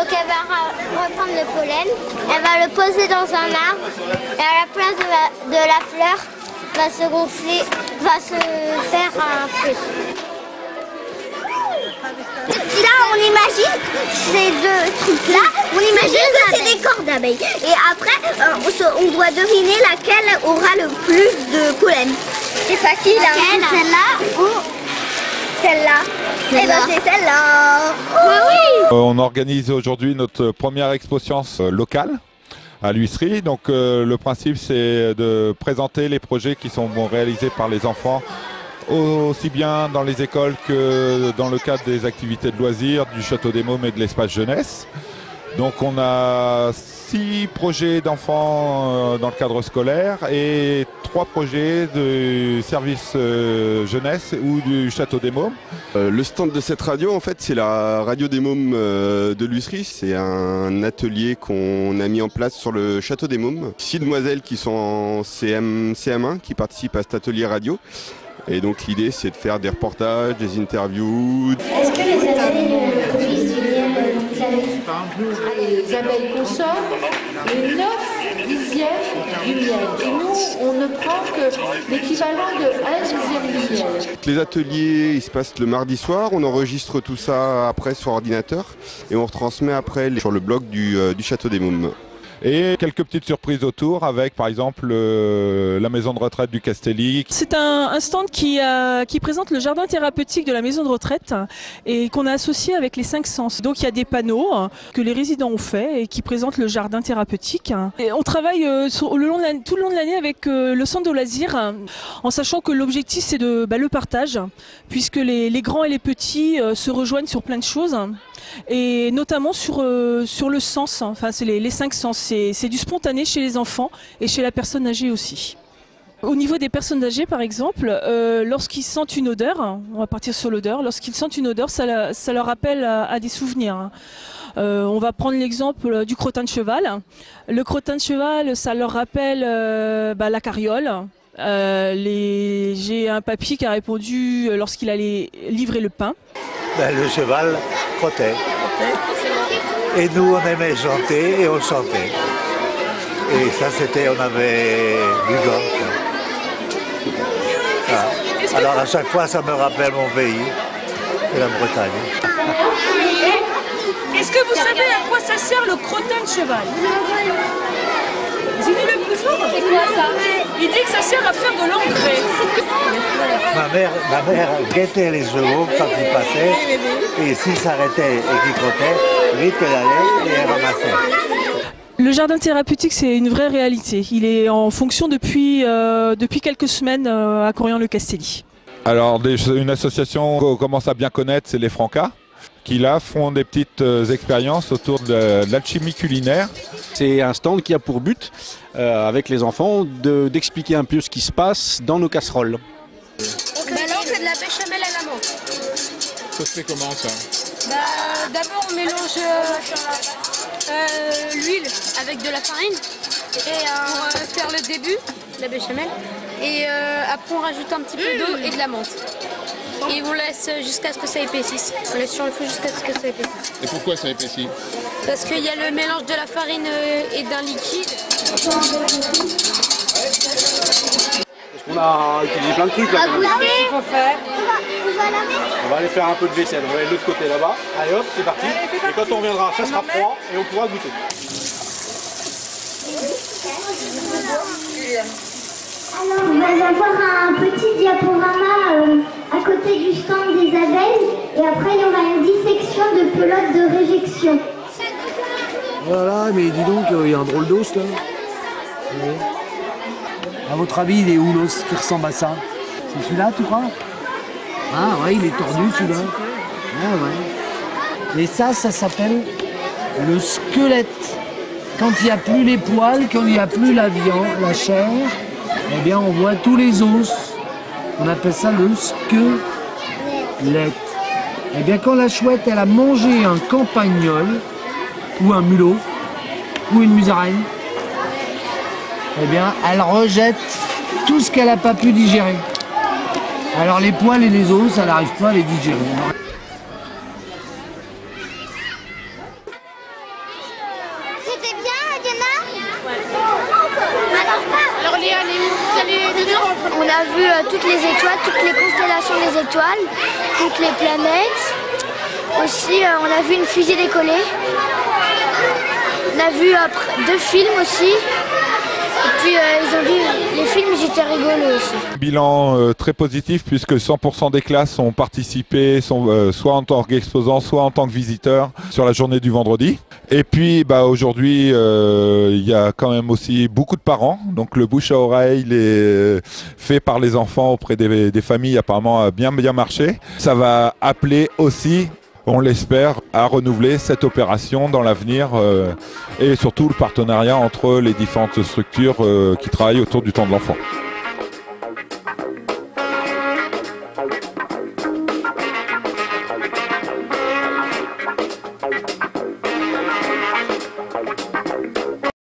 Donc elle va reprendre le pollen, elle va le poser dans un arbre et à la place de la fleur va se gonfler, va se faire un fruit. Là on imagine ces deux trucs-là, on imagine que c'est des corps d'abeilles. Et après on doit deviner laquelle aura le plus de pollen. C'est facile, hein. Celle-là ou celle-là. Eh ben c'est celle-là. Oui. On organise aujourd'hui notre première expo science locale à l'huisserie. Donc le principe c'est de présenter les projets qui sont réalisés par les enfants aussi bien dans les écoles que dans le cadre des activités de loisirs du Château des Mômes et de l'espace jeunesse. Donc on a 6 projets d'enfants dans le cadre scolaire et 3 projets de service jeunesse ou du Château des Mômes. Le stand de cette radio, en fait, c'est la radio des Mômes de l'huisserie. C'est un atelier qu'on a mis en place sur le Château des Mômes. 6 demoiselles qui sont en CM1 qui participent à cet atelier radio. Et donc l'idée c'est de faire des reportages, des interviews. Est-ce que les abeilles produisent du miel toute l'année? Les abeilles consomment les 9 dixièmes du miel. Et nous, on ne prend que l'équivalent de 1 dixième du miel. Les ateliers ils se passent le mardi soir, on enregistre tout ça après sur ordinateur et on retransmet après sur le blog du Château des Mômes. Et quelques petites surprises autour avec par exemple la maison de retraite du Castelli. C'est un stand qui présente le jardin thérapeutique de la maison de retraite et qu'on a associé avec les 5 sens. Donc il y a des panneaux que les résidents ont fait et qui présentent le jardin thérapeutique. Et on travaille tout le long de l'année avec le centre de loisirs en sachant que l'objectif c'est le partage puisque les grands et les petits se rejoignent sur plein de choses. Et notamment sur le sens, enfin c'est les 5 sens, c'est du spontané chez les enfants et chez la personne âgée aussi. Au niveau des personnes âgées par exemple, lorsqu'ils sentent une odeur, on va partir sur l'odeur, lorsqu'ils sentent une odeur ça leur rappelle à des souvenirs. On va prendre l'exemple du crottin de cheval. Le crottin de cheval ça leur rappelle la carriole. J'ai un papy qui a répondu lorsqu'il allait livrer le pain. Le cheval crottait. Et nous, on aimait chanter et on chantait. Et ça, on avait du genre. Voilà. Alors à chaque fois, ça me rappelle mon pays, c'est la Bretagne. Est-ce que vous savez à quoi ça sert le crottin de cheval? Dis-le plus fort. C'est quoi ça? Il dit que ça sert à faire de l'engrais. Ma mère guettait les chevaux quand ils passaient et s'ils s'arrêtaient et qu'ils crottaient, vite elle allait et elle ramassait. Le jardin thérapeutique c'est une vraie réalité. Il est en fonction depuis quelques semaines à Corian-le-Castelli. Alors une association qu'on commence à bien connaître, c'est les Francas, qui là font des petites expériences autour de l'alchimie culinaire. C'est un stand qui a pour but, avec les enfants, d'expliquer un peu ce qui se passe dans nos casseroles. Là, on fait de la béchamel à la menthe. Ça se fait comment ça? D'abord, on mélange l'huile avec de la farine et pour faire le début, la béchamel. Et après, on rajoute un petit peu d'eau et de la menthe. Et on laisse jusqu'à ce que ça épaississe. On laisse sur le feu jusqu'à ce que ça épaississe. Et pourquoi ça épaissit? Parce qu'il y a le mélange de la farine et d'un liquide. On a utilisé plein de trucs là. Il faut faire. On va aller faire un peu de vaisselle. On va aller de l'autre côté là-bas. Allez hop, c'est parti. Et quand on reviendra, ça sera froid et on pourra goûter. Alors, on va avoir un petit diaporama à côté du stand des abeilles et après il y aura une dissection de pelote de réjection. Voilà, mais dis donc, il y a un drôle d'os là. Oui. À votre avis, il est où l'os qui ressemble à ça? C'est celui-là, tu crois? Ah ouais, il est tordu celui-là. Ah ouais. Et ça s'appelle le squelette. Quand il n'y a plus les poils, quand il n'y a plus la viande, la chair, eh bien on voit tous les os. On appelle ça le squelette. Eh bien quand la chouette elle a mangé un campagnol, ou un mulot, ou une musaraigne, eh bien elle rejette tout ce qu'elle n'a pas pu digérer. Alors les poils et les os, elle n'arrive pas à les digérer. On a vu toutes les étoiles, toutes les constellations des étoiles, toutes les planètes. Aussi, on a vu une fusée décoller. On a vu 2 films aussi. Et puis ils ont dit, les films ils étaient rigolos aussi. Bilan très positif puisque 100% des classes ont participé, soit en tant qu'exposants, soit en tant que visiteurs sur la journée du vendredi. Et puis aujourd'hui, il y a quand même aussi beaucoup de parents. Donc le bouche à oreille fait par les enfants auprès des familles apparemment a bien marché. Ça va appeler aussi, on l'espère, à renouveler cette opération dans l'avenir et surtout le partenariat entre les différentes structures qui travaillent autour du temps de l'enfant.